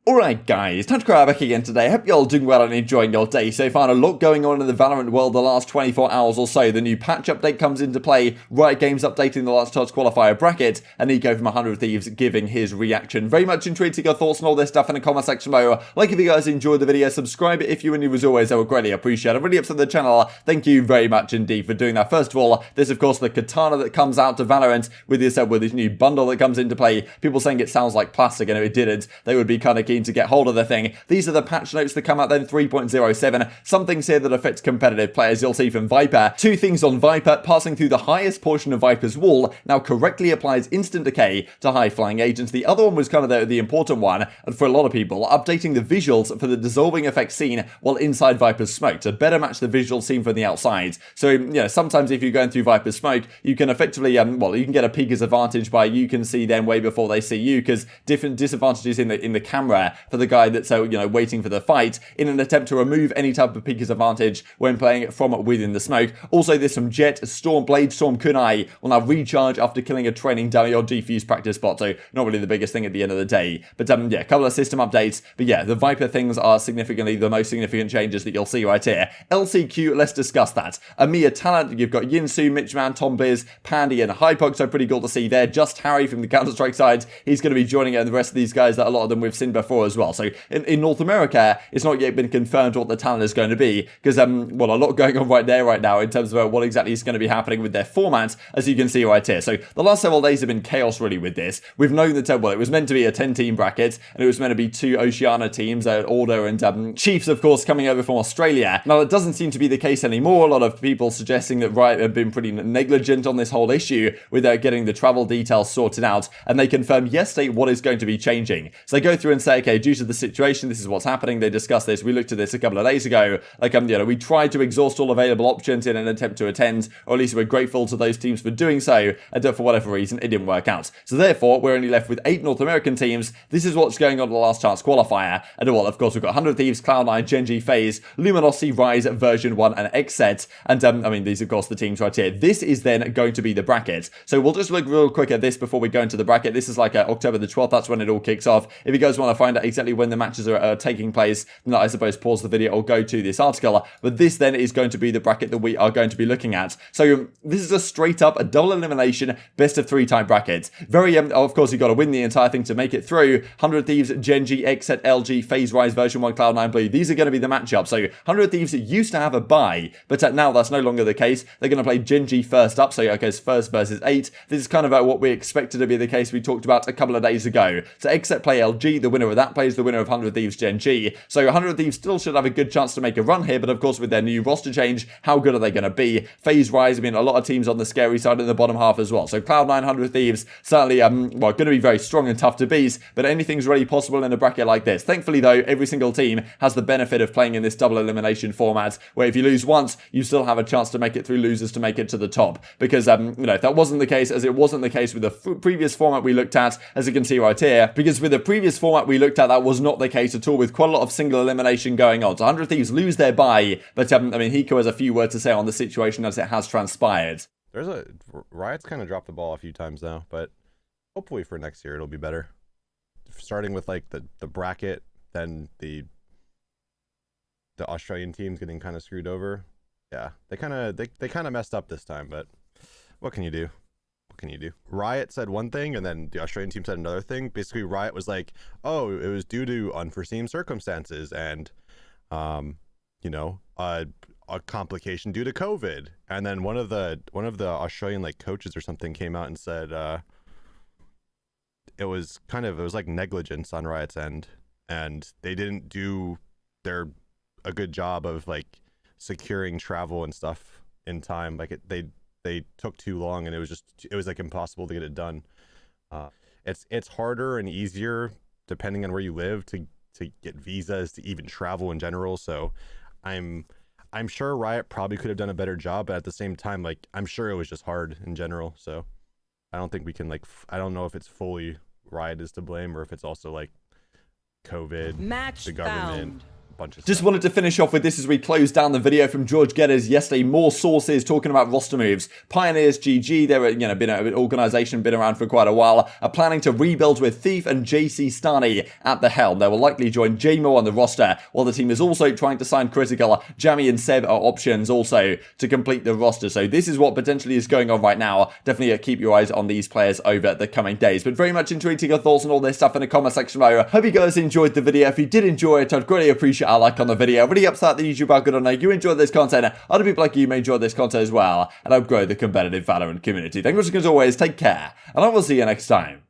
Alright guys, TacticalRab back again today. I hope you're all doing well and enjoying your day so far. A lot going on in the Valorant world the last 24 hours or so. The new patch update comes into play, Riot Games updating the last chance qualifier bracket, and Hiko from 100 Thieves giving his reaction. Very much intrigued to get your thoughts on all this stuff in the comment section below. Like if you guys enjoyed the video, subscribe if you were new as always, I would greatly appreciate it. Really up to the channel, thank you very much indeed for doing that. First of all, this of course the katana that comes out to Valorant with this new bundle that comes into play. People saying it sounds like plastic, and if it didn't, they would be kind of keen to get hold of the thing. These are the patch notes that come out then, 3.07. Some things here that affect competitive players. You'll see from Viper. Two things on Viper. Passing through the highest portion of Viper's wall now correctly applies instant decay to high-flying agents. The other one was kind of the important one, and for a lot of people, updating the visuals for the dissolving effect seen while inside Viper's smoke to better match the visuals seen from the outside. So, you know, sometimes if you're going through Viper's smoke, you can effectively, you can get a peeker's advantage by you can see them way before they see you, because different disadvantages in the camera for the guy that's waiting for the fight in an attempt to remove any type of peeker's advantage when playing from within the smoke. Also, there's some Jet, Storm, Blade, Storm, Kunai will now recharge after killing a training dummy or defuse practice bot, so not really the biggest thing at the end of the day. But yeah, a couple of system updates. But yeah, the Viper things are significantly the most significant changes that you'll see right here. LCQ, let's discuss that. Amir Talent, you've got Yinsu, Mitchman, Tom Biz, Pandy, and Hypok, so pretty cool to see there. Just Harry from the Counter-Strike side, he's going to be joining it, and the rest of these guys that a lot of them we've seen before as well. So in North America, it's not yet been confirmed what the talent is going to be, because a lot going on right now in terms of what exactly is going to be happening with their format, as you can see right here. So the last several days have been chaos really with this. We've known that it was meant to be a 10-team bracket, and it was meant to be two Oceania teams, Order and Chiefs, of course, coming over from Australia. Now that doesn't seem to be the case anymore. A lot of people suggesting that Riot have been pretty negligent on this whole issue with getting the travel details sorted out, and they confirmed yesterday what is going to be changing. So they go through and say, okay, due to the situation, this is what's happening. They discussed this. We looked at this a couple of days ago. We tried to exhaust all available options in an attempt to attend, or at least we're grateful to those teams for doing so, and for whatever reason, it didn't work out. So therefore, we're only left with 8 North American teams. This is what's going on at the last chance qualifier. And of course, we've got 100 Thieves, Cloud9, Gen.G, FaZe, Luminosity, Rise, Version 1, and xSet. And these, of course, the teams right here. This is then going to be the bracket. So we'll just look real quick at this before we go into the bracket. This is like October the 12th. That's when it all kicks off. If you guys want to find out exactly when the matches are taking place, then I suppose pause the video or go to this article. But this then is going to be the bracket that we are going to be looking at. So this is a straight up, a double elimination, best of 3 type bracket. Very, of course, you've got to win the entire thing to make it through. 100 Thieves, Gen.G, xSet, LG, FaZe, Rise, Version 1, Cloud9, Blue. These are going to be the matchup. So 100 Thieves used to have a bye, but now that's no longer the case. They're going to play Gen.G first up. So okay, it's first versus 8. This is kind of what we expected to be the case we talked about a couple of days ago. So xSet play LG, the winner of that plays the winner of 100 Thieves Gen.G. So 100 Thieves still should have a good chance to make a run here, but of course with their new roster change, how good are they going to be? FaZe Rise, a lot of teams on the scary side in the bottom half as well. So Cloud9, 100 Thieves, certainly going to be very strong and tough to beat, but anything's really possible in a bracket like this. Thankfully though, every single team has the benefit of playing in this double elimination format, where if you lose once, you still have a chance to make it through losers to make it to the top. Because, if that wasn't the case, as it wasn't the case with the previous format we looked at, as you can see right here, because with the previous format we looked at, that was not the case at all, with quite a lot of single elimination going on. So 100 Thieves lose their bye, but Hiko has a few words to say on the situation as it has transpired. Riot's kind of dropped the ball a few times now, but hopefully for next year it'll be better. Starting with like the bracket, then the Australian teams getting kind of screwed over. Yeah, they kind of messed up this time, but what can you do? What can you do? Riot said one thing, and then the Australian team said another thing. Basically, Riot was like, "Oh, it was due to unforeseen circumstances, and a complication due to COVID." And then one of the Australian coaches or something came out and said it was like negligence on Riot's end, and they didn't do a good job of securing travel and stuff in time. They took too long, and it was impossible to get it done. It's harder and easier depending on where you live to get visas, to even travel in general. So I'm sure Riot probably could have done a better job, but at the same time, I'm sure it was just hard in general. So I don't think we can I don't know if it's fully Riot is to blame, or if it's also COVID, Match the government, found. bunch of Just stuff. wanted to finish off with this as we close down the video from George Geddes yesterday. More sources talking about roster moves. Pioneers GG, they're been an organisation, been around for quite a while, are planning to rebuild with Thief and JC Stani at the helm. They will likely join JMO on the roster, while the team is also trying to sign Critical. Jamie and Seb are options also to complete the roster. So this is what potentially is going on right now. Definitely keep your eyes on these players over the coming days. But very much enjoying your thoughts on all this stuff in the comment section below. Hope you guys enjoyed the video. If you did enjoy it, I'd greatly appreciate a like on the video. Really upset that YouTube algorithm know you enjoy this content. Other people like you may enjoy this content as well, and help grow the competitive Valorant community. Thank you as always, take care, and I will see you next time.